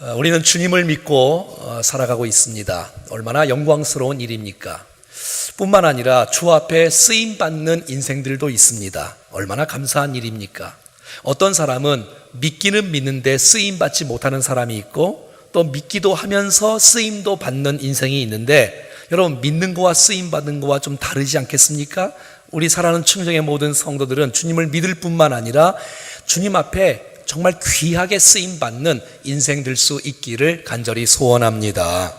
우리는 주님을 믿고 살아가고 있습니다. 얼마나 영광스러운 일입니까? 뿐만 아니라 주 앞에 쓰임받는 인생들도 있습니다. 얼마나 감사한 일입니까? 어떤 사람은 믿기는 믿는데 쓰임받지 못하는 사람이 있고, 또 믿기도 하면서 쓰임도 받는 인생이 있는데, 여러분, 믿는 거와 쓰임받는 거와 좀 다르지 않겠습니까? 우리 사랑하는 충정의 모든 성도들은 주님을 믿을 뿐만 아니라 주님 앞에 정말 귀하게 쓰임받는 인생 될 수 있기를 간절히 소원합니다.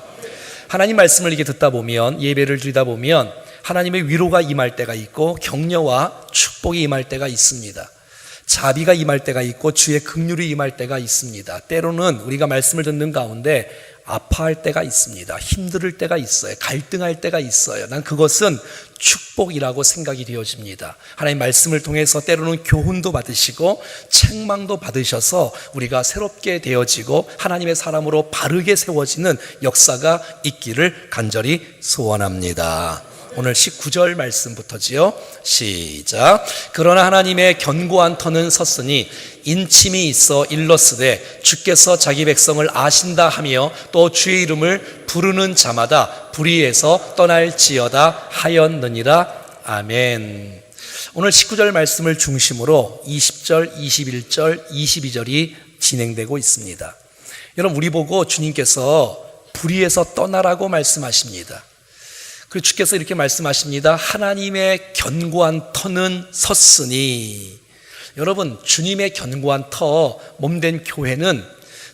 하나님 말씀을 이렇게 듣다 보면, 예배를 드리다 보면 하나님의 위로가 임할 때가 있고 격려와 축복이 임할 때가 있습니다. 자비가 임할 때가 있고 주의 긍휼이 임할 때가 있습니다. 때로는 우리가 말씀을 듣는 가운데 아파할 때가 있습니다. 힘들 때가 있어요. 갈등할 때가 있어요. 난 그것은 축복이라고 생각이 되어집니다. 하나님 말씀을 통해서 때로는 교훈도 받으시고 책망도 받으셔서 우리가 새롭게 되어지고 하나님의 사람으로 바르게 세워지는 역사가 있기를 간절히 소원합니다. 오늘 19절 말씀부터지요. 시작. 그러나 하나님의 견고한 터는 섰으니 인침이 있어 일렀으되 주께서 자기 백성을 아신다 하며 또 주의 이름을 부르는 자마다 불의에서 떠날지어다 하였느니라. 아멘. 오늘 19절 말씀을 중심으로 20절, 21절, 22절이 진행되고 있습니다. 여러분, 우리 보고 주님께서 불의에서 떠나라고 말씀하십니다. 그리고 주께서 이렇게 말씀하십니다. 하나님의 견고한 터는 섰으니. 여러분, 주님의 견고한 터, 몸된 교회는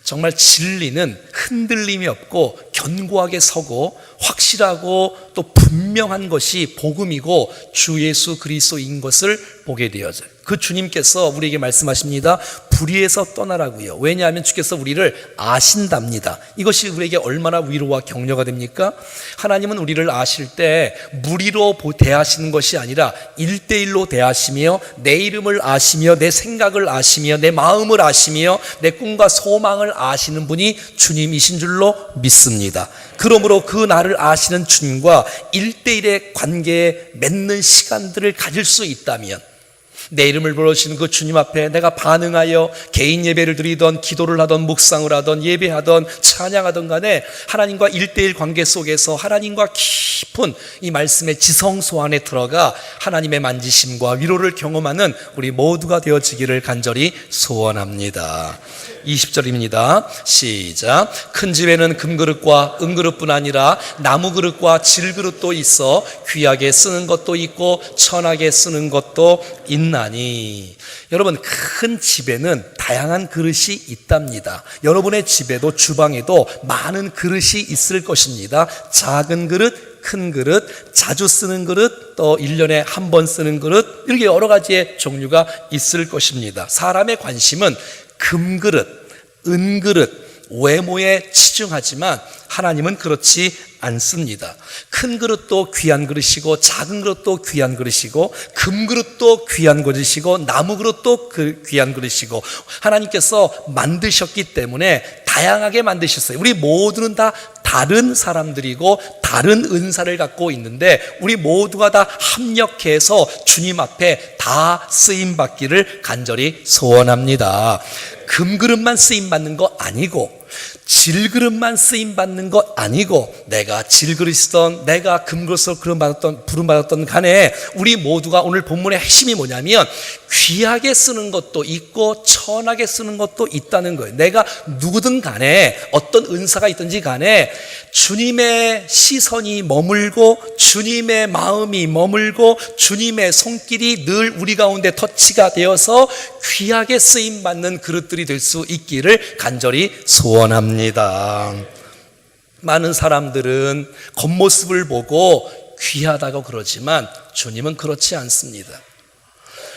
정말 진리는 흔들림이 없고 견고하게 서고 확실하고 또 분명한 것이 복음이고 주 예수 그리스도인 것을 보게 되어져요. 그 주님께서 우리에게 말씀하십니다. 불의에서 떠나라고요. 왜냐하면 주께서 우리를 아신답니다. 이것이 우리에게 얼마나 위로와 격려가 됩니까? 하나님은 우리를 아실 때 무리로 대하시는 것이 아니라 1대1로 대하시며 내 이름을 아시며 내 생각을 아시며 내 마음을 아시며 내 꿈과 소망을 아시는 분이 주님이신 줄로 믿습니다. 그러므로 그 나를 아시는 주님과 1대1의 관계에 맺는 시간들을 가질 수 있다면, 내 이름을 부르시는 그 주님 앞에 내가 반응하여 개인 예배를 드리던 기도를 하던 묵상을 하던 예배하던 찬양하던 간에 하나님과 1대1 관계 속에서 하나님과 깊은 이 말씀의 지성소 안에 들어가 하나님의 만지심과 위로를 경험하는 우리 모두가 되어지기를 간절히 소원합니다. 20절입니다. 시작. 큰 집에는 금그릇과 은그릇뿐 아니라 나무그릇과 질그릇도 있어 귀하게 쓰는 것도 있고 천하게 쓰는 것도 있나니. 여러분, 큰 집에는 다양한 그릇이 있답니다. 여러분의 집에도 주방에도 많은 그릇이 있을 것입니다. 작은 그릇, 큰 그릇, 자주 쓰는 그릇, 또 1년에 한 번 쓰는 그릇, 이렇게 여러 가지의 종류가 있을 것입니다. 사람의 관심은 금그릇, 은그릇, 외모에 치중하지만 하나님은 그렇지 않습니다. 큰 그릇도 귀한 그릇이고 작은 그릇도 귀한 그릇이고 금그릇도 귀한 그릇이고 나무 그릇도 귀한 그릇이고 하나님께서 만드셨기 때문에 다양하게 만드셨어요. 우리 모두는 다 다른 사람들이고 다른 은사를 갖고 있는데 우리 모두가 다 합력해서 주님 앞에 다 쓰임받기를 간절히 소원합니다. 금그릇만 쓰임받는 거 아니고 질그릇만 쓰임받는 것 아니고 내가 질그릇이던 내가 금그릇으로 부름받았던 간에 우리 모두가 오늘 본문의 핵심이 뭐냐면 귀하게 쓰는 것도 있고 천하게 쓰는 것도 있다는 거예요. 내가 누구든 간에 어떤 은사가 있든지 간에 주님의 시선이 머물고 주님의 마음이 머물고 주님의 손길이 늘 우리 가운데 터치가 되어서 귀하게 쓰임받는 그릇들이 될 수 있기를 간절히 소원합니다. 많은 사람들은 겉모습을 보고 귀하다고 그러지만 주님은 그렇지 않습니다.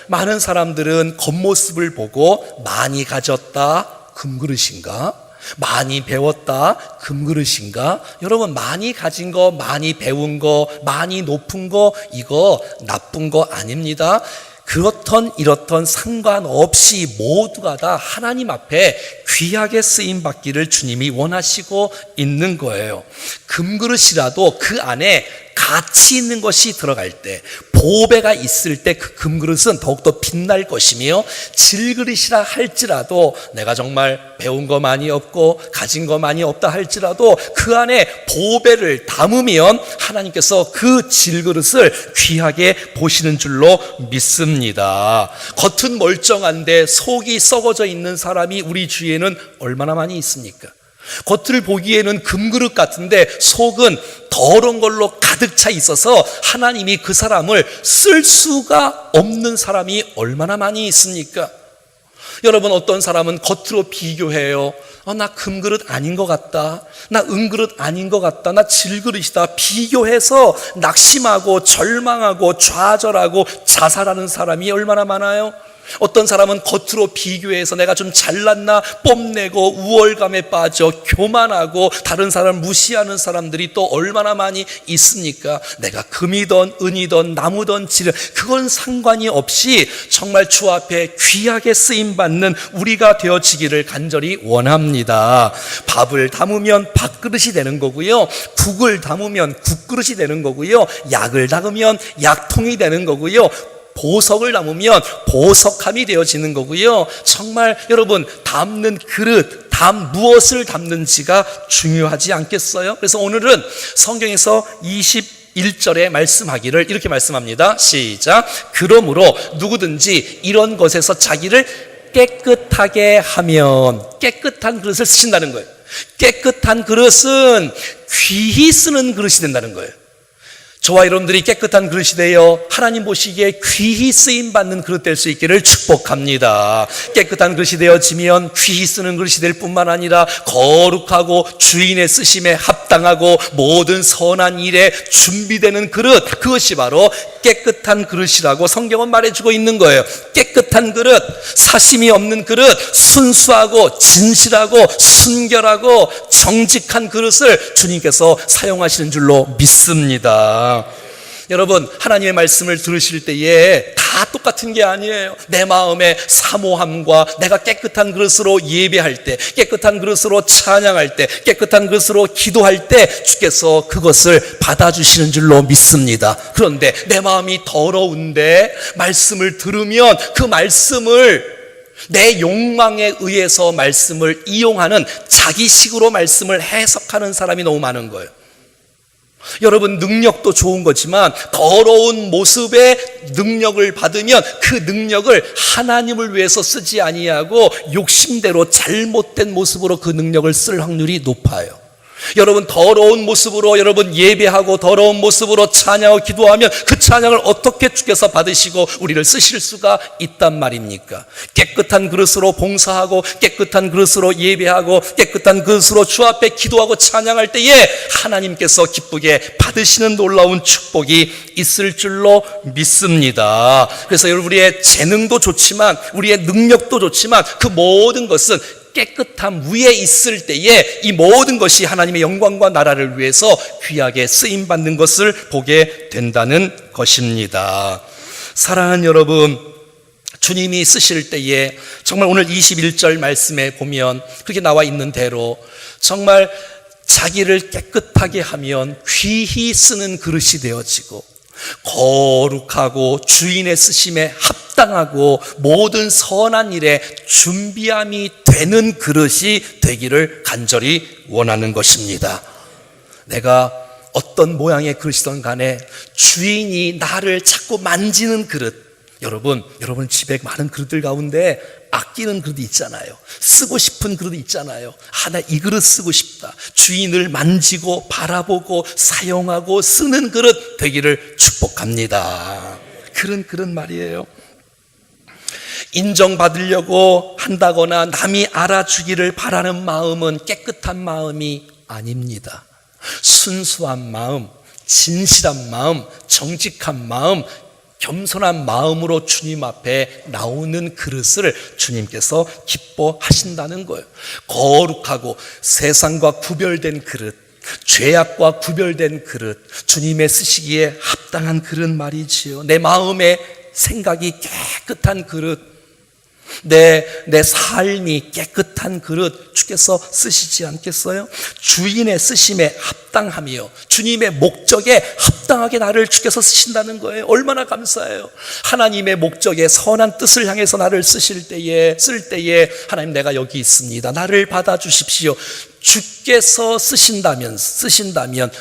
많은 사람들은 겉모습을 보고 많이 가졌다, 금그릇인가? 많이 배웠다, 금그릇인가? 여러분, 많이 가진 거, 많이 배운 거, 많이 높은 거, 이거 나쁜 거 아닙니다. 그렇던 이렇던 상관없이 모두가 다 하나님 앞에 귀하게 쓰임받기를 주님이 원하시고 있는 거예요. 금그릇이라도 그 안에 가치 있는 것이 들어갈 때, 보배가 있을 때 그 금그릇은 더욱더 빛날 것이며, 질그릇이라 할지라도 내가 정말 배운 거 많이 없고 가진 거 많이 없다 할지라도 그 안에 보배를 담으면 하나님께서 그 질그릇을 귀하게 보시는 줄로 믿습니다. 겉은 멀쩡한데 속이 썩어져 있는 사람이 우리 주위에는 얼마나 많이 있습니까? 겉을 보기에는 금그릇 같은데 속은 더러운 걸로 가득 차 있어서 하나님이 그 사람을 쓸 수가 없는 사람이 얼마나 많이 있습니까? 여러분, 어떤 사람은 겉으로 비교해요. 나 금그릇 아닌 것 같다. 나 은그릇 아닌 것 같다. 나 질그릇이다. 비교해서 낙심하고 절망하고 좌절하고 자살하는 사람이 얼마나 많아요? 어떤 사람은 겉으로 비교해서 내가 좀 잘났나 뽐내고 우월감에 빠져 교만하고 다른 사람을 무시하는 사람들이 또 얼마나 많이 있습니까? 내가 금이든 은이든 나무든 질은 그건 상관이 없이 정말 주 앞에 귀하게 쓰임받는 우리가 되어지기를 간절히 원합니다. 밥을 담으면 밥그릇이 되는 거고요, 국을 담으면 국그릇이 되는 거고요, 약을 담으면 약통이 되는 거고요, 보석을 담으면 보석함이 되어지는 거고요. 정말 여러분, 담는 그릇, 무엇을 담는지가 중요하지 않겠어요? 그래서 오늘은 성경에서 21절에 말씀하기를 이렇게 말씀합니다. 시작. 그러므로 누구든지 이런 것에서 자기를 깨끗하게 하면, 깨끗한 그릇을 쓰신다는 거예요. 깨끗한 그릇은 귀히 쓰는 그릇이 된다는 거예요. 저와 여러분들이 깨끗한 그릇이 되어 하나님 보시기에 귀히 쓰임받는 그릇 될 수 있기를 축복합니다. 깨끗한 그릇이 되어지면 귀히 쓰는 그릇이 될 뿐만 아니라 거룩하고 주인의 쓰심에 합당하고 모든 선한 일에 준비되는 그릇, 그것이 바로 깨끗한 그릇이라고 성경은 말해주고 있는 거예요. 깨끗한 그릇, 사심이 없는 그릇, 순수하고 진실하고 순결하고 정직한 그릇을 주님께서 사용하시는 줄로 믿습니다. 여러분, 하나님의 말씀을 들으실 때에 다 똑같은 게 아니에요. 내 마음의 사모함과 내가 깨끗한 그릇으로 예배할 때, 깨끗한 그릇으로 찬양할 때, 깨끗한 그릇으로 기도할 때 주께서 그것을 받아주시는 줄로 믿습니다. 그런데 내 마음이 더러운데 말씀을 들으면 그 말씀을 내 욕망에 의해서 말씀을 이용하는, 자기식으로 말씀을 해석하는 사람이 너무 많은 거예요. 여러분, 능력도 좋은 거지만 더러운 모습의 능력을 받으면 그 능력을 하나님을 위해서 쓰지 아니하고 욕심대로 잘못된 모습으로 그 능력을 쓸 확률이 높아요. 여러분, 더러운 모습으로 여러분 예배하고 더러운 모습으로 찬양하고 기도하면 그 찬양을 어떻게 주께서 받으시고 우리를 쓰실 수가 있단 말입니까? 깨끗한 그릇으로 봉사하고 깨끗한 그릇으로 예배하고 깨끗한 그릇으로 주 앞에 기도하고 찬양할 때에 하나님께서 기쁘게 받으시는 놀라운 축복이 있을 줄로 믿습니다. 그래서 여러분, 우리의 재능도 좋지만 우리의 능력도 좋지만 그 모든 것은 깨끗함 위에 있을 때에 이 모든 것이 하나님의 영광과 나라를 위해서 귀하게 쓰임받는 것을 보게 된다는 것입니다. 사랑하는 여러분, 주님이 쓰실 때에 정말 오늘 21절 말씀에 보면 그렇게 나와 있는 대로 정말 자기를 깨끗하게 하면 귀히 쓰는 그릇이 되어지고 거룩하고 주인의 쓰심에 합당하고 모든 선한 일에 준비함이 되는 그릇이 되기를 간절히 원하는 것입니다. 내가 어떤 모양의 그릇이든 간에 주인이 나를 자꾸 만지는 그릇, 여러분 집에 많은 그릇들 가운데 아끼는 그릇이 있잖아요. 쓰고 싶은 그릇이 있잖아요. 나 이 그릇 쓰고 싶다. 주인을 만지고 바라보고 사용하고 쓰는 그릇 되기를 축복합니다. 그런 말이에요. 인정받으려고 한다거나 남이 알아주기를 바라는 마음은 깨끗한 마음이 아닙니다. 순수한 마음, 진실한 마음, 정직한 마음, 겸손한 마음으로 주님 앞에 나오는 그릇을 주님께서 기뻐하신다는 거예요. 거룩하고 세상과 구별된 그릇, 죄악과 구별된 그릇, 주님의 쓰시기에 합당한 그릇 말이지요. 내 마음의 생각이 깨끗한 그릇. 내 삶이 깨끗한 그릇 주께서 쓰시지 않겠어요? 주인의 쓰심에 합당하며 주님의 목적에 합당하게 나를 주께서 쓰신다는 거예요. 얼마나 감사해요. 하나님의 목적에 선한 뜻을 향해서 나를 쓸 때에 하나님, 내가 여기 있습니다, 나를 받아주십시오. 주께서 쓰신다면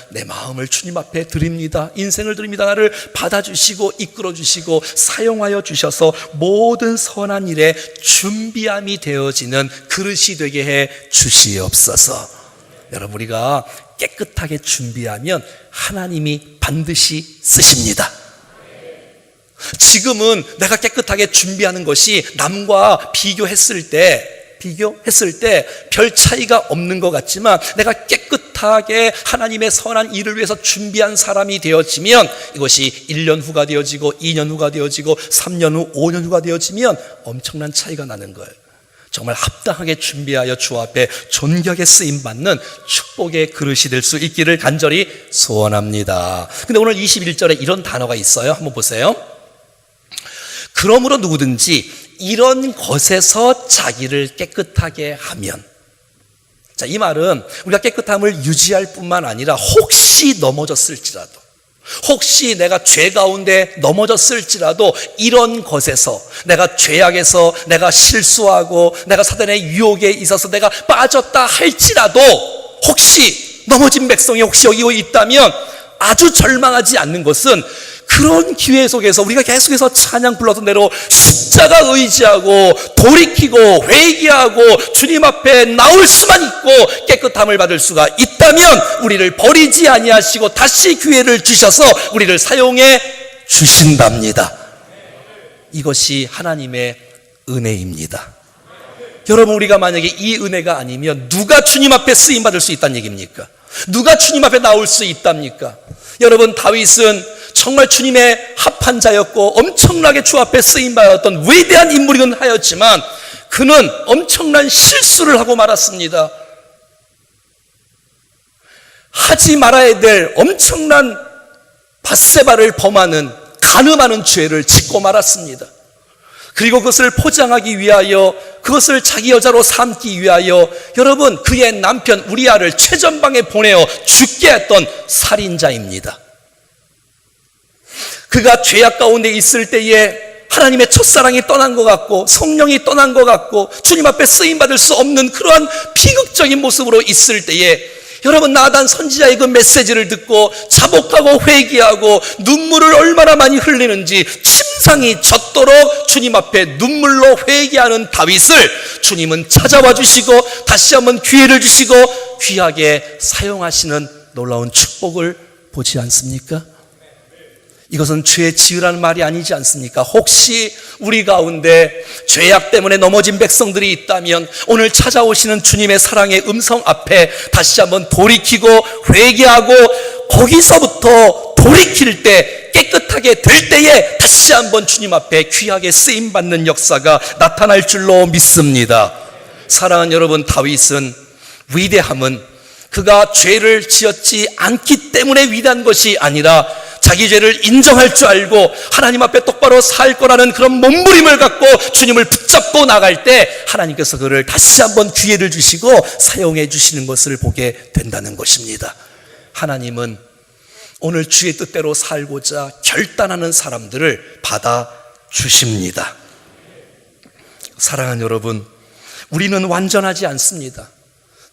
내 마음을 주님 앞에 드립니다. 인생을 드립니다. 나를 받아주시고 이끌어주시고 사용하여 주셔서 모든 선한 일에 준비함이 되어지는 그릇이 되게 해 주시옵소서. 여러분, 우리가 깨끗하게 준비하면 하나님이 반드시 쓰십니다. 지금은 내가 깨끗하게 준비하는 것이 남과 비교했을 때 별 차이가 없는 것 같지만, 내가 깨끗하게 하나님의 선한 일을 위해서 준비한 사람이 되어지면 이것이 1년 후가 되어지고 2년 후가 되어지고 3년 후 5년 후가 되어지면 엄청난 차이가 나는 거예요. 정말 합당하게 준비하여 주 앞에 존귀하게 쓰임받는 축복의 그릇이 될 수 있기를 간절히 소원합니다. 근데 오늘 21절에 이런 단어가 있어요. 한번 보세요. 그러므로 누구든지 이런 것에서 자기를 깨끗하게 하면. 자, 이 말은 우리가 깨끗함을 유지할 뿐만 아니라 혹시 넘어졌을지라도, 혹시 내가 죄 가운데 넘어졌을지라도 이런 것에서, 내가 죄악에서 내가 실수하고 내가 사단의 유혹에 있어서 내가 빠졌다 할지라도, 혹시 넘어진 백성이 혹시 여기 있다면 아주 절망하지 않는 것은, 그런 기회 속에서 우리가 계속해서 찬양 불러던 대로 십자가 의지하고 돌이키고 회개하고 주님 앞에 나올 수만 있고 깨끗함을 받을 수가 있다면 우리를 버리지 아니하시고 다시 기회를 주셔서 우리를 사용해 주신답니다. 이것이 하나님의 은혜입니다. 여러분, 우리가 만약에 이 은혜가 아니면 누가 주님 앞에 쓰임 받을 수 있다는 얘기입니까? 누가 주님 앞에 나올 수 있답니까? 여러분, 다윗은 정말 주님의 합한 자였고 엄청나게 주 앞에 쓰임받았던 위대한 인물이긴 하였지만 그는 엄청난 실수를 하고 말았습니다. 하지 말아야 될 엄청난 밧세바를 범하는 간음하는 죄를 짓고 말았습니다. 그리고 그것을 포장하기 위하여, 그것을 자기 여자로 삼기 위하여 여러분, 그의 남편 우리아를 최전방에 보내어 죽게 했던 살인자입니다. 그가 죄악 가운데 있을 때에 하나님의 첫사랑이 떠난 것 같고 성령이 떠난 것 같고 주님 앞에 쓰임받을 수 없는 그러한 비극적인 모습으로 있을 때에 여러분, 나단 선지자의 그 메시지를 듣고 자복하고 회개하고 눈물을 얼마나 많이 흘리는지 침상이 젖도록 주님 앞에 눈물로 회개하는 다윗을 주님은 찾아와 주시고 다시 한번 기회를 주시고 귀하게 사용하시는 놀라운 축복을 보지 않습니까? 이것은 죄 지으라는 말이 아니지 않습니까? 혹시 우리 가운데 죄악 때문에 넘어진 백성들이 있다면 오늘 찾아오시는 주님의 사랑의 음성 앞에 다시 한번 돌이키고 회개하고 거기서부터 돌이킬 때 깨끗하게 될 때에 다시 한번 주님 앞에 귀하게 쓰임받는 역사가 나타날 줄로 믿습니다. 사랑하는 여러분, 다윗은 위대함은 그가 죄를 지었지 않기 때문에 위대한 것이 아니라 자기 죄를 인정할 줄 알고 하나님 앞에 똑바로 살 거라는 그런 몸부림을 갖고 주님을 붙잡고 나갈 때 하나님께서 그를 다시 한번 기회를 주시고 사용해 주시는 것을 보게 된다는 것입니다. 하나님은 오늘 주의 뜻대로 살고자 결단하는 사람들을 받아주십니다. 사랑하는 여러분, 우리는 완전하지 않습니다.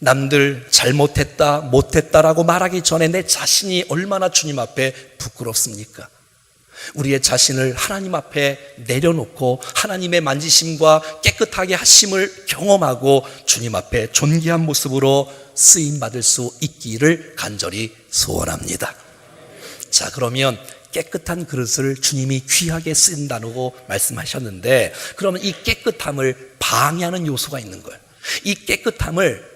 남들 잘못했다, 못했다라고 말하기 전에 내 자신이 얼마나 주님 앞에 부끄럽습니까? 우리의 자신을 하나님 앞에 내려놓고 하나님의 만지심과 깨끗하게 하심을 경험하고 주님 앞에 존귀한 모습으로 쓰임받을 수 있기를 간절히 소원합니다. 자, 그러면 깨끗한 그릇을 주님이 귀하게 쓴다고 말씀하셨는데, 그러면 이 깨끗함을 방해하는 요소가 있는 거예요. 이 깨끗함을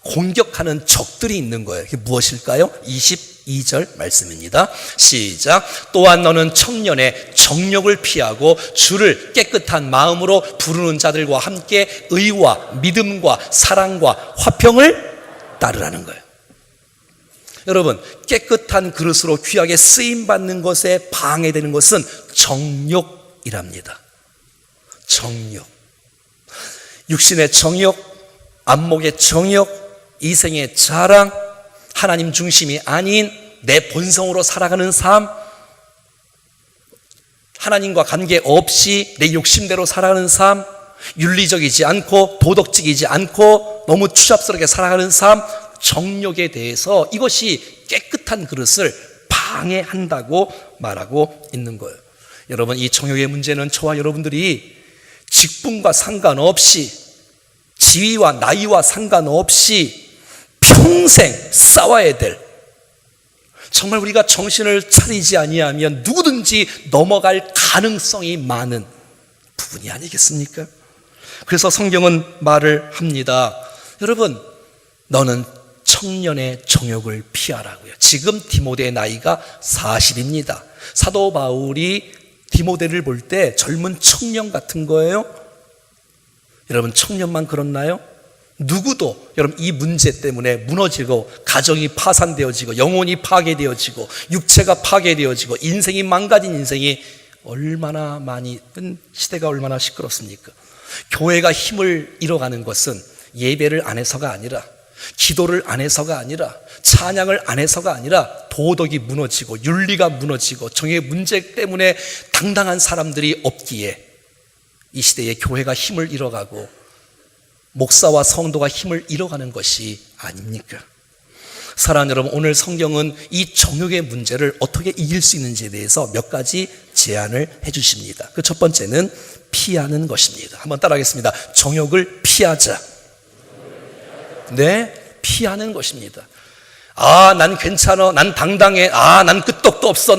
공격하는 적들이 있는 거예요. 그게 무엇일까요? 22절 말씀입니다. 시작. 또한 너는 청년의 정욕을 피하고 주를 깨끗한 마음으로 부르는 자들과 함께 의와 믿음과 사랑과 화평을 따르라는 거예요. 여러분, 깨끗한 그릇으로 귀하게 쓰임받는 것에 방해되는 것은 정욕이랍니다. 정욕. 육신의 정욕, 안목의 정욕, 이생의 자랑, 하나님 중심이 아닌 내 본성으로 살아가는 삶, 하나님과 관계없이 내 욕심대로 살아가는 삶, 윤리적이지 않고 도덕적이지 않고 너무 추잡스럽게 살아가는 삶, 정욕에 대해서 이것이 깨끗한 그릇을 방해한다고 말하고 있는 거예요. 여러분, 이 정욕의 문제는 저와 여러분들이 직분과 상관없이, 지위와 나이와 상관없이 평생 싸워야 될, 정말 우리가 정신을 차리지 아니하면 누구든지 넘어갈 가능성이 많은 부분이 아니겠습니까? 그래서 성경은 말을 합니다. 여러분, 너는 청년의 정욕을 피하라고요. 지금 디모데의 나이가 40입니다. 사도 바울이 디모데를 볼 때 젊은 청년 같은 거예요. 여러분, 청년만 그렇나요? 누구도 여러분 이 문제 때문에 무너지고 가정이 파산되어지고 영혼이 파괴되어지고 육체가 파괴되어지고 인생이 망가진 인생이 얼마나 많이, 시대가 얼마나 시끄럽습니까? 교회가 힘을 잃어가는 것은 예배를 안 해서가 아니라, 기도를 안 해서가 아니라, 찬양을 안 해서가 아니라 도덕이 무너지고 윤리가 무너지고 정의 문제 때문에 당당한 사람들이 없기에 이 시대에 교회가 힘을 잃어가고 목사와 성도가 힘을 잃어가는 것이 아닙니까? 사랑하는 여러분, 오늘 성경은 이 정욕의 문제를 어떻게 이길 수 있는지에 대해서 몇 가지 제안을 해 주십니다. 그 첫 번째는 피하는 것입니다. 한번 따라하겠습니다. 정욕을 피하자. 네, 피하는 것입니다. 아, 난 괜찮아, 난 당당해, 아, 난 끄떡도 없어.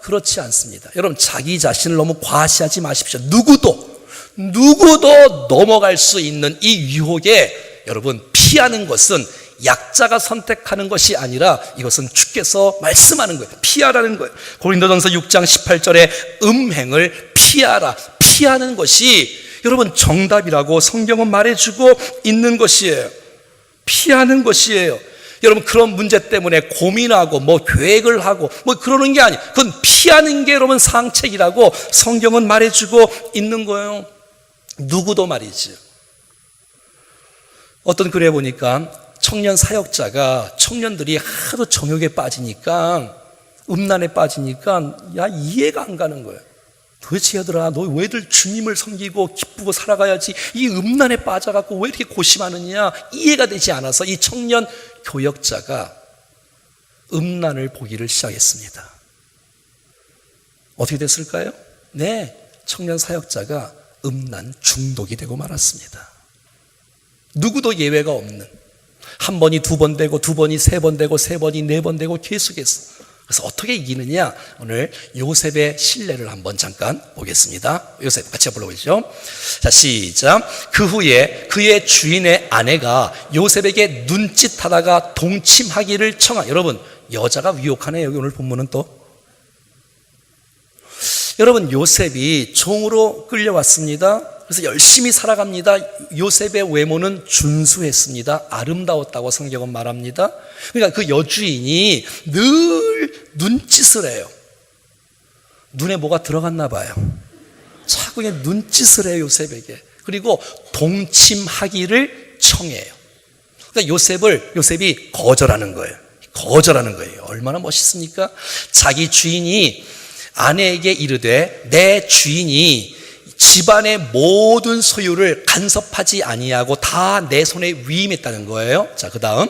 그렇지 않습니다. 여러분, 자기 자신을 너무 과시하지 마십시오. 누구도 넘어갈 수 있는 이 유혹에 여러분 피하는 것은 약자가 선택하는 것이 아니라 이것은 주께서 말씀하는 거예요. 피하라는 거예요. 고린도전서 6장 18절에 음행을 피하라, 피하는 것이 여러분 정답이라고 성경은 말해주고 있는 것이에요. 피하는 것이에요. 여러분, 그런 문제 때문에 고민하고 계획을 하고 그러는 게 아니에요. 그건 피하는 게 여러분 상책이라고 성경은 말해주고 있는 거예요. 누구도 말이죠. 어떤 글에 보니까 청년 사역자가 청년들이 하도 정욕에 빠지니까, 음란에 빠지니까 이해가 안 가는 거예요. 도대체 얘들아, 너 왜들 주님을 섬기고 기쁘고 살아가야지 이 음란에 빠져갖고 왜 이렇게 고심하느냐, 이해가 되지 않아서 이 청년 교역자가 음란을 보기를 시작했습니다. 어떻게 됐을까요? 네, 청년 사역자가 음란 중독이 되고 말았습니다. 누구도 예외가 없는, 한 번이 두 번 되고 두 번이 세 번 되고 세 번이 네 번 되고 계속해서. 그래서 어떻게 이기느냐, 오늘 요셉의 신뢰를 한번 잠깐 보겠습니다. 요셉 같이 불러보시죠. 자, 시작. 그 후에 그의 주인의 아내가 요셉에게 눈짓하다가 동침하기를 청하. 여러분, 여자가 위혹하네요. 여기 오늘 본문은 또 여러분, 요셉이 종으로 끌려왔습니다. 그래서 열심히 살아갑니다. 요셉의 외모는 준수했습니다. 아름다웠다고 성경은 말합니다. 그러니까 그 여주인이 늘 눈짓을 해요. 눈에 뭐가 들어갔나 봐요. 자꾸 눈짓을 해요, 요셉에게. 그리고 동침하기를 청해요. 그러니까 요셉이 거절하는 거예요. 거절하는 거예요. 얼마나 멋있습니까? 자기 주인이 아내에게 이르되 내 주인이 집안의 모든 소유를 간섭하지 아니하고 다 내 손에 위임했다는 거예요. 자, 그 다음,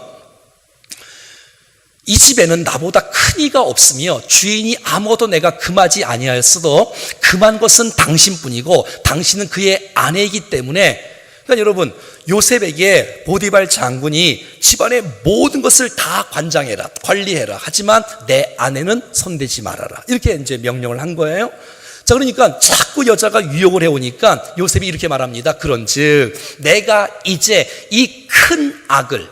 이 집에는 나보다 큰 이가 없으며 주인이 아무것도 내가 금하지 아니하였어도 금한 것은 당신뿐이고 당신은 그의 아내이기 때문에. 그러니까 여러분, 요셉에게 보디발 장군이 집안의 모든 것을 다 관장해라, 관리해라. 하지만 내 아내는 손대지 말아라. 이렇게 이제 명령을 한 거예요. 자, 그러니까 자꾸 여자가 유혹을 해오니까 요셉이 이렇게 말합니다. 그런즉 내가 이제 이 큰 악을,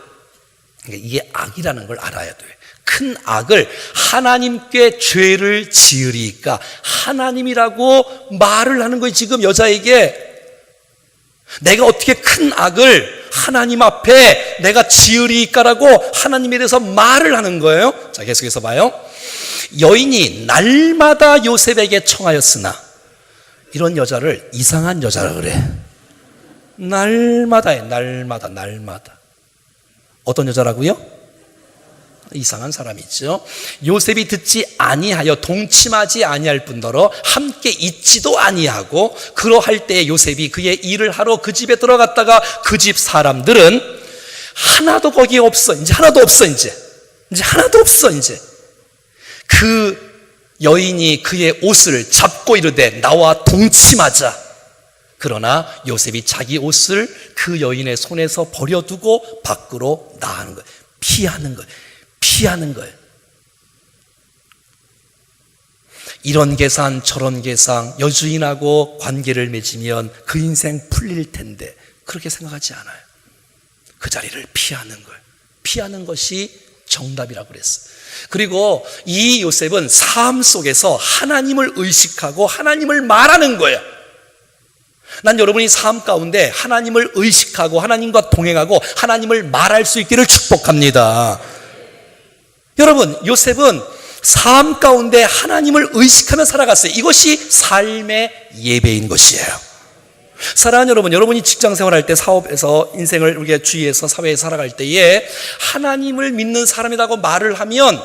그러니까 이게 악이라는 걸 알아야 돼요. 큰 악을 하나님께 죄를 지으리까. 하나님이라고 말을 하는 거예요. 지금 여자에게 내가 어떻게 큰 악을 하나님 앞에 내가 지으리까라고 하나님에 대해서 말을 하는 거예요. 자, 계속해서 봐요. 여인이 날마다 요셉에게 청하였으나, 이런 여자를 이상한 여자라 그래. 날마다 해. 날마다. 어떤 여자라고요? 이상한 사람이죠. 요셉이 듣지 아니하여 동침하지 아니할 뿐더러 함께 있지도 아니하고, 그러할 때 요셉이 그의 일을 하러 그 집에 들어갔다가 그 집 사람들은 하나도 거기에 없어. 이제 하나도 없어. 그 여인이 그의 옷을 잡고 이르되 나와 동침하자. 그러나 요셉이 자기 옷을 그 여인의 손에서 버려두고 밖으로 나가는 거예요. 피하는 거예요. 이런 계산 저런 계산, 여주인하고 관계를 맺으면 그 인생 풀릴 텐데 그렇게 생각하지 않아요. 그 자리를 피하는 것이 정답이라고 그랬어요. 그리고 이 요셉은 삶 속에서 하나님을 의식하고 하나님을 말하는 거예요. 난 여러분이 삶 가운데 하나님을 의식하고 하나님과 동행하고 하나님을 말할 수 있기를 축복합니다. 여러분, 요셉은 삶 가운데 하나님을 의식하며 살아갔어요. 이것이 삶의 예배인 것이에요. 사랑하는 여러분, 여러분이 직장 생활할 때, 사업에서, 인생을 우리가 주위에서, 사회에 살아갈 때에 하나님을 믿는 사람이라고 말을 하면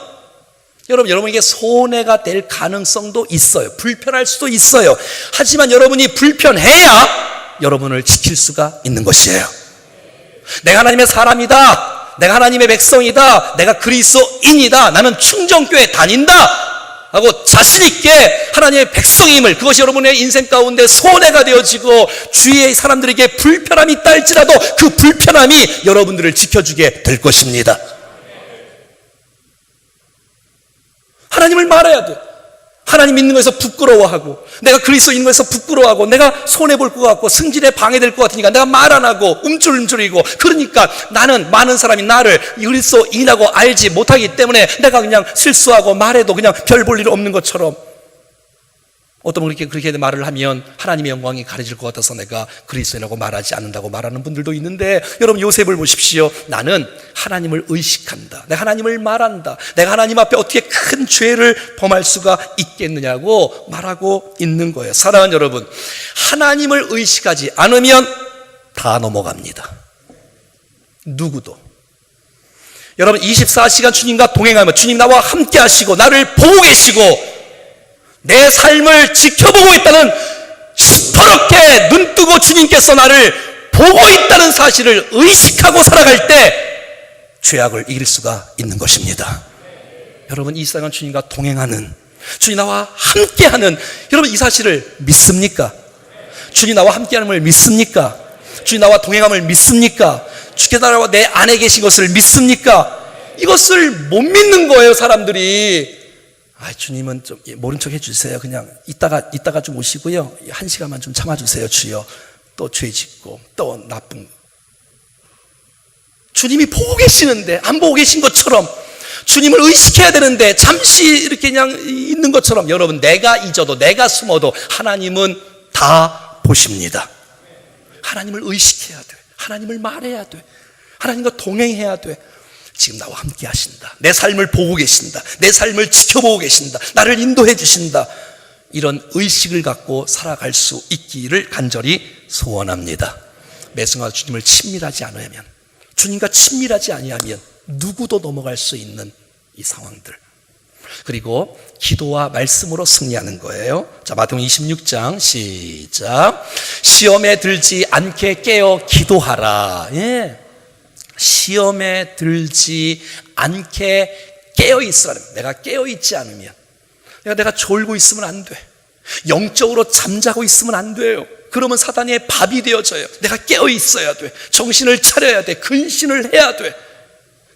여러분에게 손해가 될 가능성도 있어요. 불편할 수도 있어요. 하지만 여러분이 불편해야 여러분을 지킬 수가 있는 것이에요. 내가 하나님의 사람이다, 내가 하나님의 백성이다, 내가 그리스도인이다, 나는 충정교회 다닌다 하고 자신있게 하나님의 백성임을, 그것이 여러분의 인생 가운데 손해가 되어지고 주위의 사람들에게 불편함이 있다 할지라도 그 불편함이 여러분들을 지켜주게 될 것입니다. 하나님을 말해야 돼. 하나님 믿는 것에서 부끄러워하고, 내가 그리스도인 것에서 부끄러워하고, 내가 손해볼 것 같고 승진에 방해될 것 같으니까 내가 말 안 하고 움찔움찔이고, 그러니까 나는, 많은 사람이 나를 그리스도인이라고 알지 못하기 때문에 내가 그냥 실수하고 말해도 그냥 별 볼 일 없는 것처럼, 어떤 분이 그렇게 말을 하면 하나님의 영광이 가려질 것 같아서 내가 그리스도인이라고 말하지 않는다고 말하는 분들도 있는데, 여러분 요셉을 보십시오. 나는 하나님을 의식한다, 내가 하나님을 말한다, 내가 하나님 앞에 어떻게 큰 죄를 범할 수가 있겠느냐고 말하고 있는 거예요. 사랑하는 여러분, 하나님을 의식하지 않으면 다 넘어갑니다. 누구도. 여러분 24시간 주님과 동행하며 주님 나와 함께 하시고 나를 보고 계시고 내 삶을 지켜보고 있다는, 시퍼렇게 눈뜨고 주님께서 나를 보고 있다는 사실을 의식하고 살아갈 때 죄악을 이길 수가 있는 것입니다. 여러분, 이 세상은 주님과 동행하는, 주님 나와 함께하는, 여러분 이 사실을 믿습니까? 주님 나와 함께하는 걸 믿습니까? 주님 나와 동행함을 믿습니까? 주께서 나와 내 안에 계신 것을 믿습니까? 이것을 못 믿는 거예요, 사람들이. 주님은 좀 모른 척 해주세요. 그냥 이따가 좀 오시고요, 1시간만 좀 참아주세요. 주여, 또 죄 짓고 또 나쁜 거. 주님이 보고 계시는데 안 보고 계신 것처럼, 주님을 의식해야 되는데 잠시 이렇게 그냥 있는 것처럼, 여러분 내가 잊어도 내가 숨어도 하나님은 다 보십니다. 하나님을 의식해야 돼. 하나님을 말해야 돼. 하나님과 동행해야 돼. 지금 나와 함께 하신다, 내 삶을 보고 계신다, 내 삶을 지켜보고 계신다, 나를 인도해 주신다, 이런 의식을 갖고 살아갈 수 있기를 간절히 소원합니다. 매순간 주님을 친밀하지 않으면, 주님과 친밀하지 아니하면 누구도 넘어갈 수 있는 이 상황들. 그리고 기도와 말씀으로 승리하는 거예요. 자, 마태복음 26장 시작. 시험에 들지 않게 깨어 기도하라. 시험에 들지 않게 깨어있으라. 내가 깨어있지 않으면, 내가 졸고 있으면 안 돼. 영적으로 잠자고 있으면 안 돼요. 그러면 사단의 밥이 되어져요. 내가 깨어있어야 돼. 정신을 차려야 돼. 근신을 해야 돼.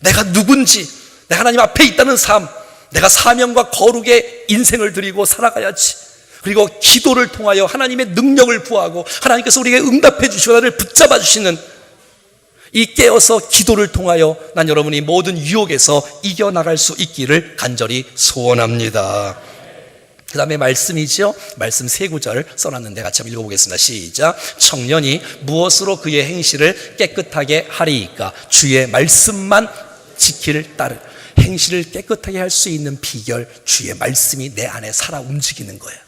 내가 누군지, 내가 하나님 앞에 있다는 삶, 내가 사명과 거룩의 인생을 드리고 살아가야지. 그리고 기도를 통하여 하나님의 능력을 구하고 하나님께서 우리에게 응답해 주시고 나를 붙잡아 주시는 이 깨어서 기도를 통하여 난 여러분이 모든 유혹에서 이겨나갈 수 있기를 간절히 소원합니다. 그 다음에 말씀이죠. 말씀 3구절 써놨는데 같이 한번 읽어보겠습니다. 시작. 청년이 무엇으로 그의 행실을 깨끗하게 하리이까? 주의 말씀만 지킬 따를. 행실을 깨끗하게 할 수 있는 비결, 주의 말씀이 내 안에 살아 움직이는 거예요.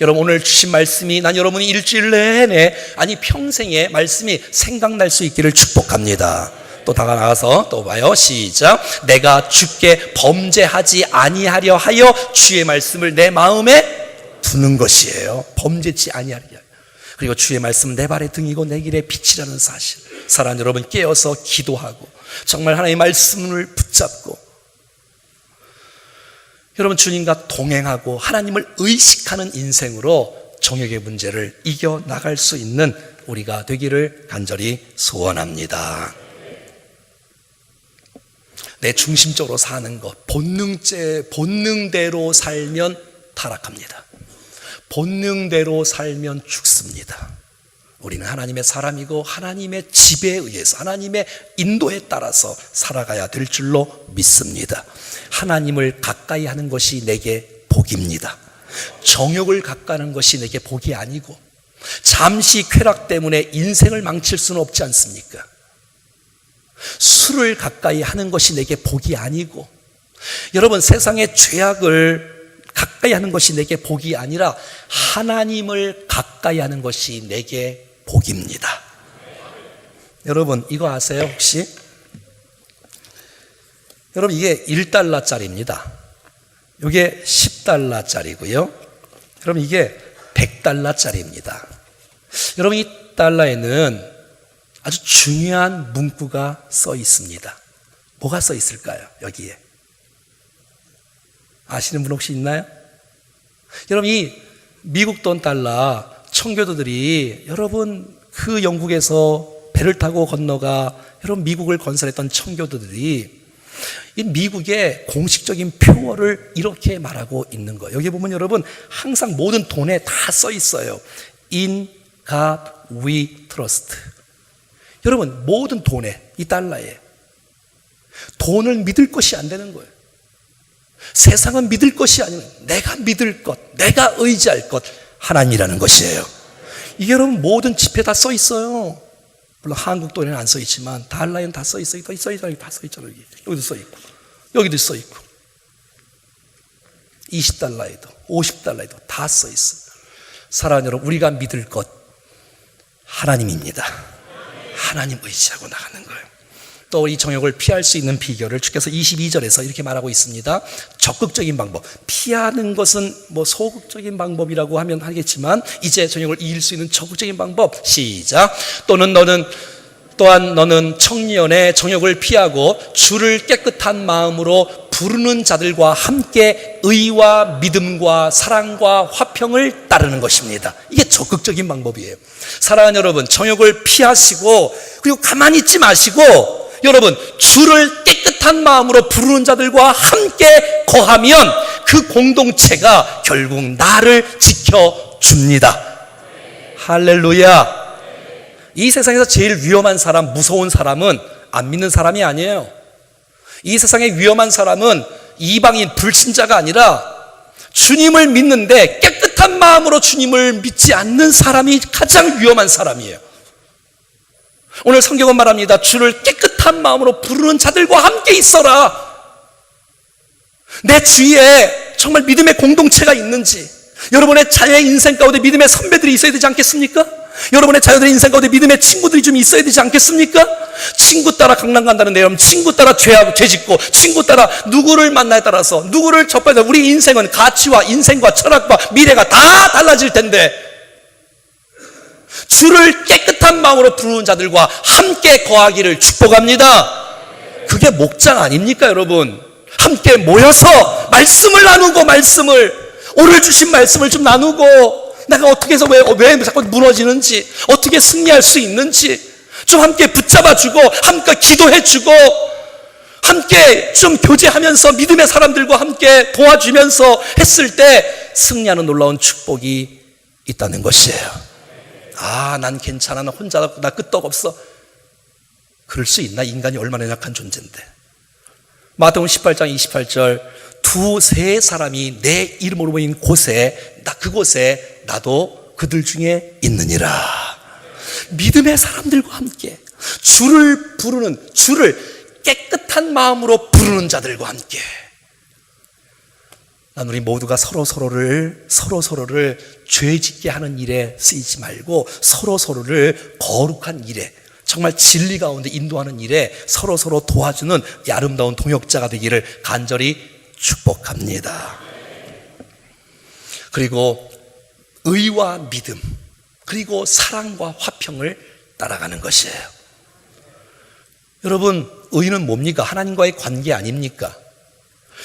여러분, 오늘 주신 말씀이 난 여러분이 일주일 내내, 아니 평생의 말씀이 생각날 수 있기를 축복합니다. 또 나가서 또 봐요. 시작. 내가 주께 범죄하지 아니하려 하여 주의 말씀을 내 마음에 두는 것이에요. 범죄치 아니하려. 그리고 주의 말씀 내 발의 등이고 내 길의 빛이라는 사실. 사랑하는 여러분, 깨어서 기도하고 정말 하나님의 말씀을 붙잡고 여러분, 주님과 동행하고 하나님을 의식하는 인생으로 정욕의 문제를 이겨나갈 수 있는 우리가 되기를 간절히 소원합니다. 내 중심적으로 사는 것, 본능대로 살면 타락합니다. 본능대로 살면 죽습니다. 우리는 하나님의 사람이고 하나님의 지배에 의해서, 하나님의 인도에 따라서 살아가야 될 줄로 믿습니다. 하나님을 가까이 하는 것이 내게 복입니다. 정욕을 가까이 하는 것이 내게 복이 아니고, 잠시 쾌락 때문에 인생을 망칠 수는 없지 않습니까? 술을 가까이 하는 것이 내게 복이 아니고, 여러분, 세상의 죄악을 가까이 하는 것이 내게 복이 아니라 하나님을 가까이 하는 것이 내게 복입니다. 여러분, 이거 아세요 혹시? 여러분, 이게 1달러짜리입니다. 이게 10달러짜리고요. 여러분, 이게 100달러짜리입니다. 여러분, 이 달러에는 아주 중요한 문구가 써 있습니다. 뭐가 써 있을까요? 여기에 아시는 분 혹시 있나요? 여러분, 이 미국 돈 달러 청교도들이, 여러분, 그 영국에서 배를 타고 건너가 여러분 미국을 건설했던 청교도들이 이 미국의 공식적인 표어를 이렇게 말하고 있는 거예요. 여기 보면 여러분, 항상 모든 돈에 다 써 있어요. In God we trust. 여러분, 모든 돈에, 이 달러에 돈을 믿을 것이 안 되는 거예요. 세상은 믿을 것이 아니라 내가 믿을 것, 내가 의지할 것, 하나님이라는 것이에요. 이게 여러분 모든 지폐에 다 써 있어요. 물론 한국 돈에는 안 써 있지만 달러에는 다 써 있어요. 다 써 있잖아요. 여기도 써 있고, 여기도 써 있고, 20달러에도 50달러에도 다 써 있어요. 사랑하는 여러분, 우리가 믿을 것 하나님입니다. 하나님 의지하고 나가는 거예요. 또 이 정욕을 피할 수 있는 비결을 주께서 22절에서 이렇게 말하고 있습니다. 적극적인 방법. 피하는 것은 뭐 소극적인 방법이라고 하면 하겠지만, 이제 정욕을 이길 수 있는 적극적인 방법. 시작. 또한 너는 청년의 정욕을 피하고 주를 깨끗한 마음으로 부르는 자들과 함께 의와 믿음과 사랑과 화평을 따르는 것입니다. 이게 적극적인 방법이에요. 사랑하는 여러분, 정욕을 피하시고 그리고 가만히 있지 마시고, 여러분, 주를 깨끗한 마음으로 부르는 자들과 함께 거하면 그 공동체가 결국 나를 지켜줍니다. 할렐루야. 이 세상에서 제일 위험한 사람, 무서운 사람은 안 믿는 사람이 아니에요. 이 세상의 위험한 사람은 이방인, 불신자가 아니라 주님을 믿는데 깨끗한 마음으로 주님을 믿지 않는 사람이 가장 위험한 사람이에요. 오늘 성경은 말합니다. 주를 깨끗한 마음으로 부르는 자들과 함께 있어라. 내 주위에 정말 믿음의 공동체가 있는지, 여러분의 자녀의 인생 가운데 믿음의 선배들이 있어야 되지 않겠습니까? 여러분의 자녀들의 인생 가운데 믿음의 친구들이 좀 있어야 되지 않겠습니까? 친구 따라 강남 간다는데, 여러분, 친구 따라 죄 짓고, 친구 따라 누구를 만나에 따라서, 누구를 접해서 우리 인생은 가치와 인생과 철학과 미래가 다 달라질 텐데, 주를 깨끗한 마음으로 부르는 자들과 함께 거하기를 축복합니다. 그게 목장 아닙니까, 여러분? 함께 모여서 말씀을 나누고, 오늘 주신 말씀을 좀 나누고, 내가 어떻게 해서 왜 자꾸 무너지는지, 어떻게 승리할 수 있는지 좀 함께 붙잡아주고, 함께 기도해주고, 함께 좀 교제하면서 믿음의 사람들과 함께 도와주면서 했을 때 승리하는 놀라운 축복이 있다는 것이에요. 아, 난 괜찮아, 나 혼자, 나 끄떡 없어. 그럴 수 있나? 인간이 얼마나 약한 존재인데. 마태복음 18장 28절, 두세 사람이 내 이름으로 모인 곳에, 그곳에 나도 그들 중에 있느니라. 믿음의 사람들과 함께 주를 깨끗한 마음으로 부르는 자들과 함께. 우리 모두가 서로서로를 죄짓게 하는 일에 쓰이지 말고 서로서로를 거룩한 일에, 정말 진리 가운데 인도하는 일에 서로서로 도와주는 이 아름다운 동역자가 되기를 간절히 축복합니다. 그리고 의와 믿음, 그리고 사랑과 화평을 따라가는 것이에요. 여러분, 의는 뭡니까? 하나님과의 관계 아닙니까?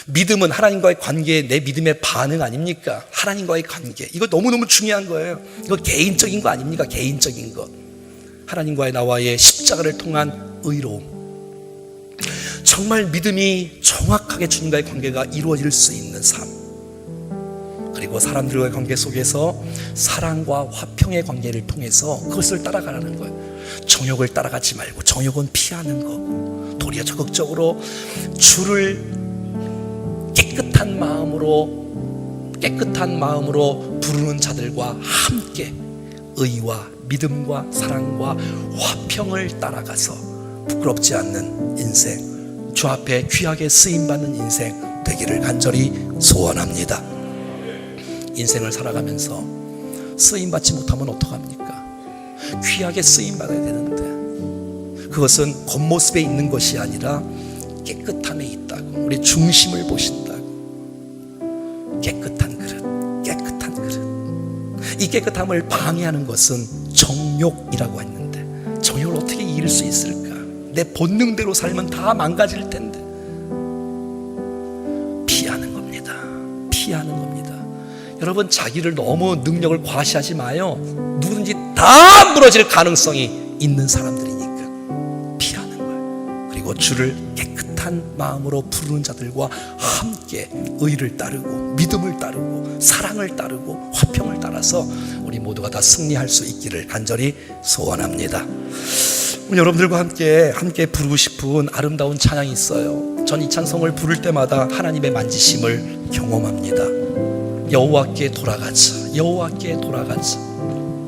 믿음은 하나님과의 관계, 내 믿음의 반응 아닙니까? 하나님과의 관계. 이거 너무너무 중요한 거예요. 이거 개인적인 거 아닙니까? 개인적인 거. 하나님과의 나와의 십자가를 통한 의로움. 정말 믿음이 정확하게 주님과의 관계가 이루어질 수 있는 삶. 그리고 사람들과의 관계 속에서 사랑과 화평의 관계를 통해서 그것을 따라가라는 거예요. 정욕을 따라가지 말고 정욕은 피하는 거고, 도리어 적극적으로 주를 깨끗한 마음으로 부르는 자들과 함께 의와 믿음과 사랑과 화평을 따라가서 부끄럽지 않는 인생, 주 앞에 귀하게 쓰임받는 인생 되기를 간절히 소원합니다. 인생을 살아가면서 쓰임받지 못하면 어떡합니까? 귀하게 쓰임받아야 되는데, 그것은 겉모습에 있는 것이 아니라 깨끗함에 있다고, 우리 중심을 보신다고. 깨끗한 그릇. 이 깨끗함을 방해하는 것은 정욕이라고 했는데, 정욕을 어떻게 이길 수 있을까? 내 본능대로 살면 다 망가질 텐데. 피하는 겁니다. 여러분, 자기를 너무 능력을 과시하지 마요. 누구든지 다 무너질 가능성이 있는 사람들이니까 피하는 거예요. 그리고 주를 깨끗한 마음으로 부르는 자들과 함께 의를 따르고 믿음을 따르고 사랑을 따르고 화평을 따라서 우리 모두가 다 승리할 수 있기를 간절히 소원합니다. 오늘 여러분들과 함께 부르고 싶은 아름다운 찬양이 있어요. 전 이 찬송을 부를 때마다 하나님의 만지심을 경험합니다. 여호와께 돌아가자.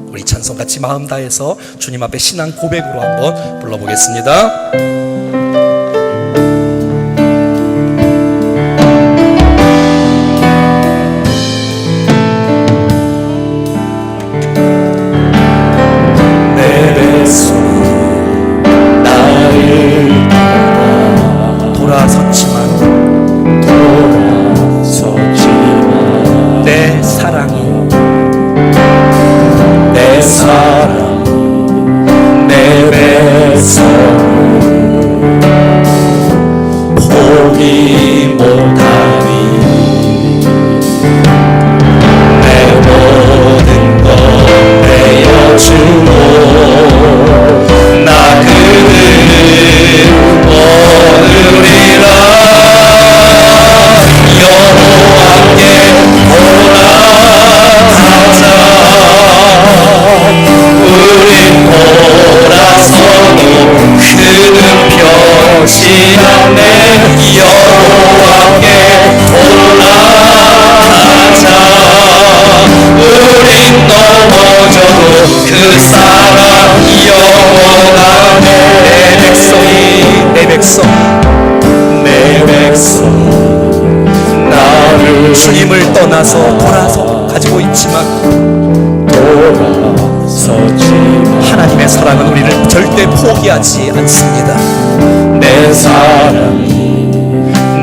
우리 찬송 같이 마음 다해서 주님 앞에 신앙 고백으로 한번 불러보겠습니다. 내 백성 나를 따라 돌아섰지만 내 사랑이 내 백성을 포기 못하니 내 모든 것 내어주고 나 그를 오늘이라 여호와께 돌아가자. 우린 돌아서도 그는 변치 않네. 여호와께 돌아가자. 우린 넘어져도 그 사랑 영원하네. 내 백성 나를 주님을 떠나서 돌아서 가지고 있지만 하나님의 사랑은 우리를 절대 포기하지 않습니다. 내 사랑이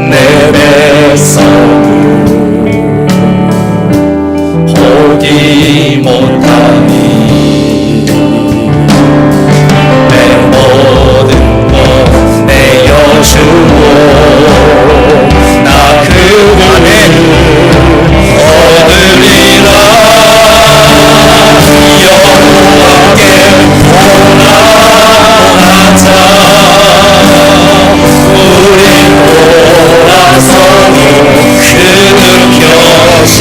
내 백성을 포기 못하니 내 모든 것 내어주고 나 그를 얻으리라. 여호와께 돌아가자. 우리 돌아서니 그는 변치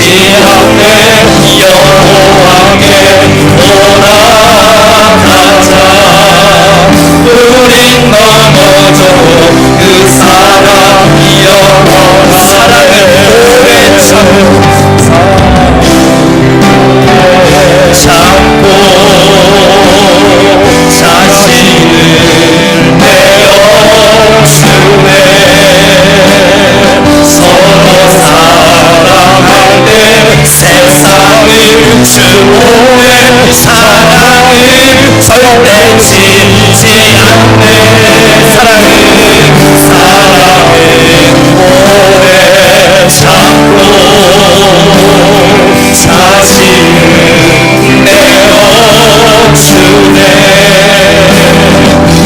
않네. 여호와께 절대 지지 않네. 사랑은 오래 참고 자신을 내어주네.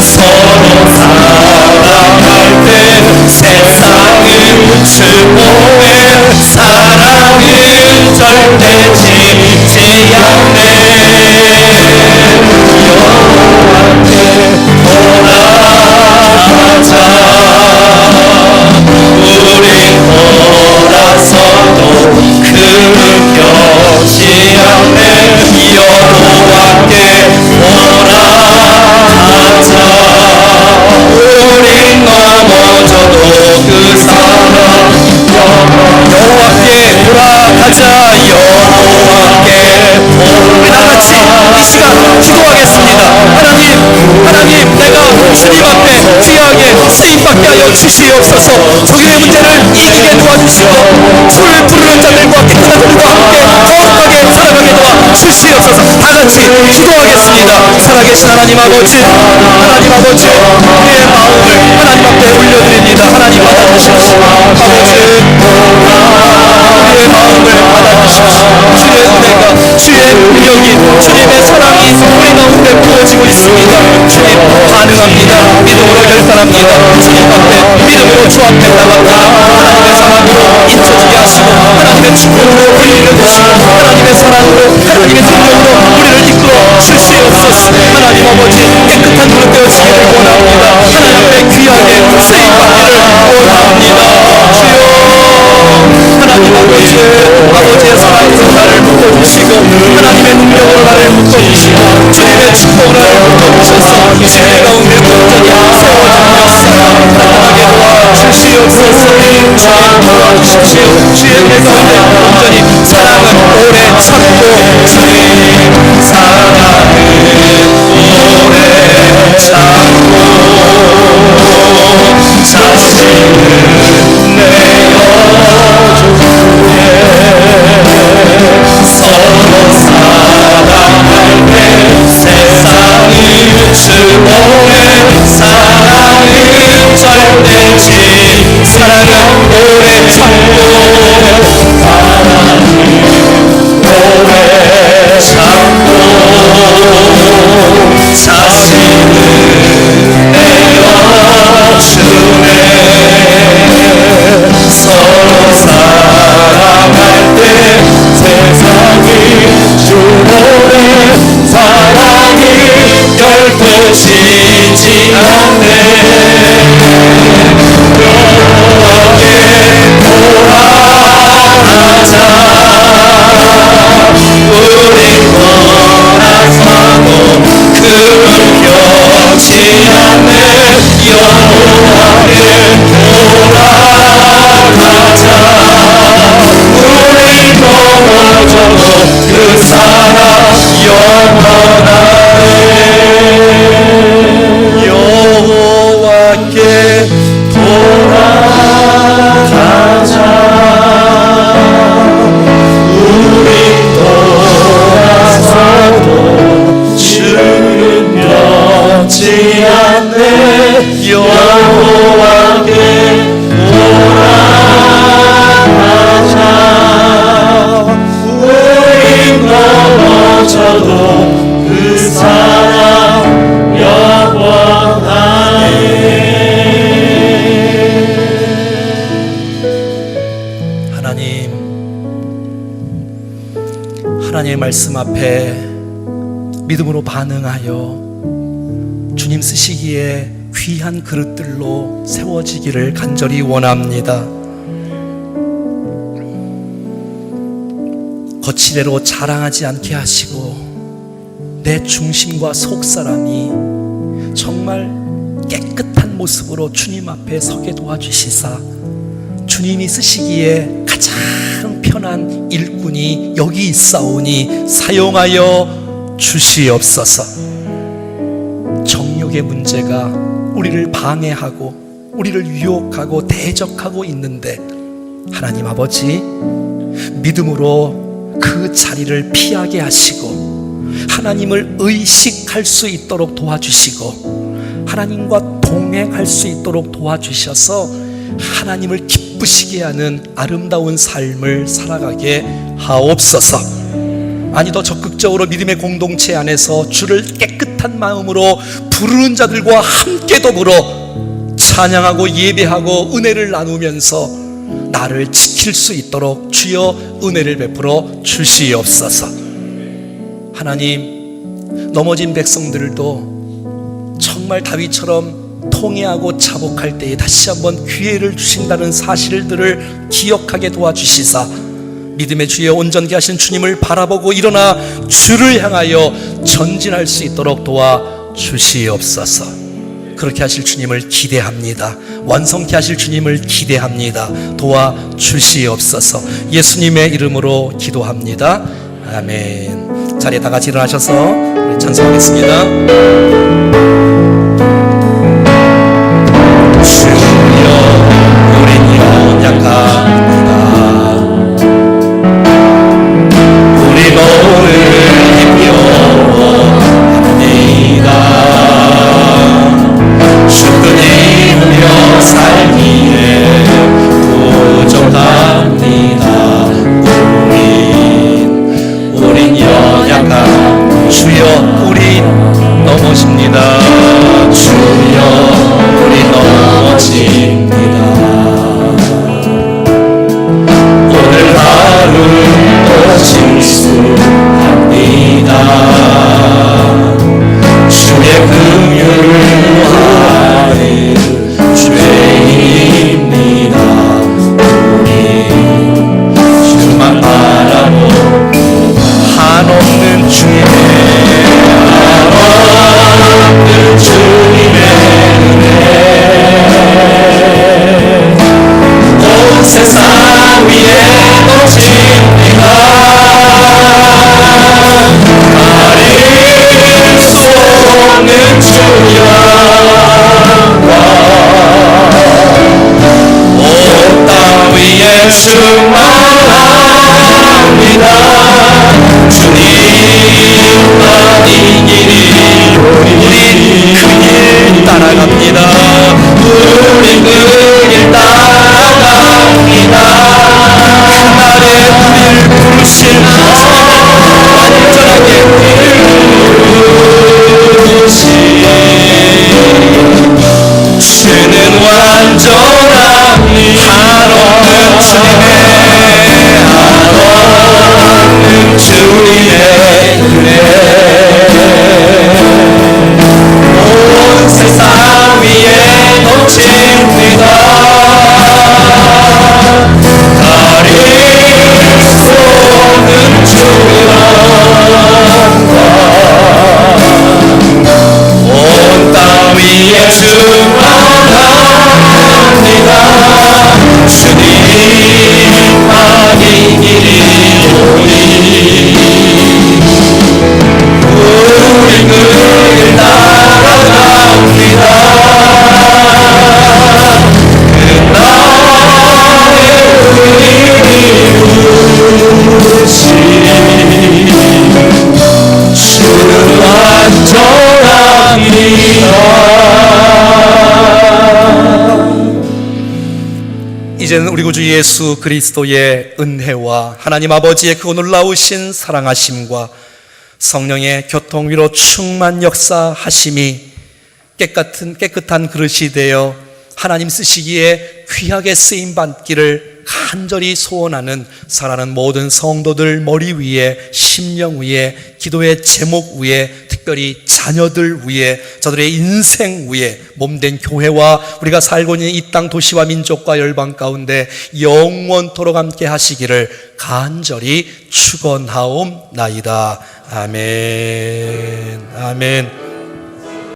서로 사랑할 때 세상을 추모해. 사랑은 절대 지지 않네. 여호와께 돌아가자. 우리 돌아서도 그릇겨지 않네. 여호와께 돌아가자. 우리 넘어져도 그 사랑 여호와께 돌아가자. 여호와께 우리 다같이 이 시간 기도하겠습니다. 하나님 내가 주님 앞에 귀하게 쓰임받게 하여 주시옵소서. 종교의 문제를 이기게 도와주시고 주를 부르는 자들과 깨끗한 자들과 함께 거룩하게 살아가게 도와 주시옵소서. 다같이 기도하겠습니다. 살아계신 하나님 아버지, 우리의 마음을 하나님 앞에 올려드립니다. 하나님 받아주십시오. 아버지, 우리의 마음을 받아주십시오. 주의 은혜가, 주의 능력이, 주님의 사랑이 우리 가운데 부어지고 있습니다. 주님 반응합니다. 믿음으로 결단합니다. 주님 앞에 믿음으로 주 앞에 나갑니다. 하나님의 사랑으로 인쳐지게 하시고 하나님의 축복으로 우리를 주시고 하나님의 사랑으로 하나님의 능력으로 우리를 이끌어 주시옵소서. 하나님 아버지 깨끗한 그릇 되어지기를 원합니다. 하나님 앞에 귀하게 쓰임받기를 원합니다. 주여 하나님 아버지의 사랑으로 나를 묶어주시고 하나님의 능력으로 나를 묶어주시고 주님의 축복으로 나를 묶어주셔서 주님 가운데 온전히 세워지며 살아나게 도와주시옵소서. 주님 도와주십시오. 주의 배 가운데 온전히 사랑은 오래 참고 주님 사랑은 오래 참고 자신을 내어주네. 서로 사랑할 때 세상을 추모해. 사랑은 절대 사랑은 오래 참고 사랑은 오래 참고 자신을 내어주네. 서로 사랑할 때 세상이 주모래. 사랑이 결코 지지 않네. 여호와께 돌아가자. 우리 돌아서도 그릇겨지 않네. 여호와께 돌아가자. 우리 넘어져도 그 사랑 영원하네. 여호와께 돌아가자. 우리 돌아서도 주는 변치 않네. 여호와께 돌아가자. 우리 넘어져도 그 사랑 영원하네. 하나님의 말씀 앞에 믿음으로 반응하여 주님 쓰시기에 귀한 그릇들로 세워지기를 간절히 원합니다. 거칠애로 자랑하지 않게 하시고 내 중심과 속사람이 정말 깨끗한 모습으로 주님 앞에 서게 도와주시사 주님이 쓰시기에 가장 편한 일꾼이 여기 있사오니 사용하여 주시옵소서. 정욕의 문제가 우리를 방해하고 우리를 유혹하고 대적하고 있는데 하나님 아버지 믿음으로 그 자리를 피하게 하시고 하나님을 의식할 수 있도록 도와주시고 하나님과 동행할 수 있도록 도와주셔서 하나님을 기쁘시게 하는 아름다운 삶을 살아가게 하옵소서. 아니, 더 적극적으로 믿음의 공동체 안에서 주를 깨끗한 마음으로 부르는 자들과 함께 더불어 찬양하고 예배하고 은혜를 나누면서 나를 지킬 수 있도록 주여 은혜를 베풀어 주시옵소서. 하나님, 넘어진 백성들도 정말 다윗처럼 통회하고 자복할 때에 다시 한번 기회를 주신다는 사실들을 기억하게 도와주시사 믿음의 주에 온전케 하신 주님을 바라보고 일어나 주를 향하여 전진할 수 있도록 도와주시옵소서. 그렇게 하실 주님을 기대합니다. 완성케 하실 주님을 기대합니다. 도와주시옵소서. 예수님의 이름으로 기도합니다. 아멘. 자리에 다 같이 일어나셔서 우리 찬송하겠습니다. 주여, 우린 연약합니다. 우리 너를 힘겨워합니다. 주님이여 살기에 부족합니다. 우린 연약한 주여, 우린 넘어집니다. 주여, 우린 넘어집니다. 오늘 하루 또 실수합니다. 주의 긍휼을 구하는 죄인입니다. 우리 주만 바라보고 한없는 주님의 은혜 온 세상 위에 넘칩니다. 가릴 수 없는 주여 온 땅 위에 충만합니다. 주님 아닌 일이 우린 그 길 따라갑니다. 우린 그 길 따라갑니다. 그날에 우리를 부르실 안전하게 부르시 주는 완전합니다. 한없는 주님의 은혜 온 세상 위에 넘칩니다. 가릴 수 없는 주여 온 땅 위에 충만합니다. 주님 아닌 일이 우리 그 길 따라갑니다. 그날에 우리를 부르시 주는 완전합니다. 이제는 우리 구주 예수 그리스도의 은혜와 하나님 아버지의 그 놀라우신 사랑하심과 성령의 교통위로 충만 역사하심이 깨끗한 그릇이 되어 하나님 쓰시기에 귀하게 쓰임받기를 간절히 소원하는 사랑하는 모든 성도들 머리 위에, 심령 위에, 기도의 제목 위에, 특별히 자녀들 위에, 저들의 인생 위에 몸된 교회와 우리가 살고 있는 이 땅 도시와 민족과 열방 가운데 영원토록 함께 하시기를 간절히 축원하옵나이다. 아멘. 아멘.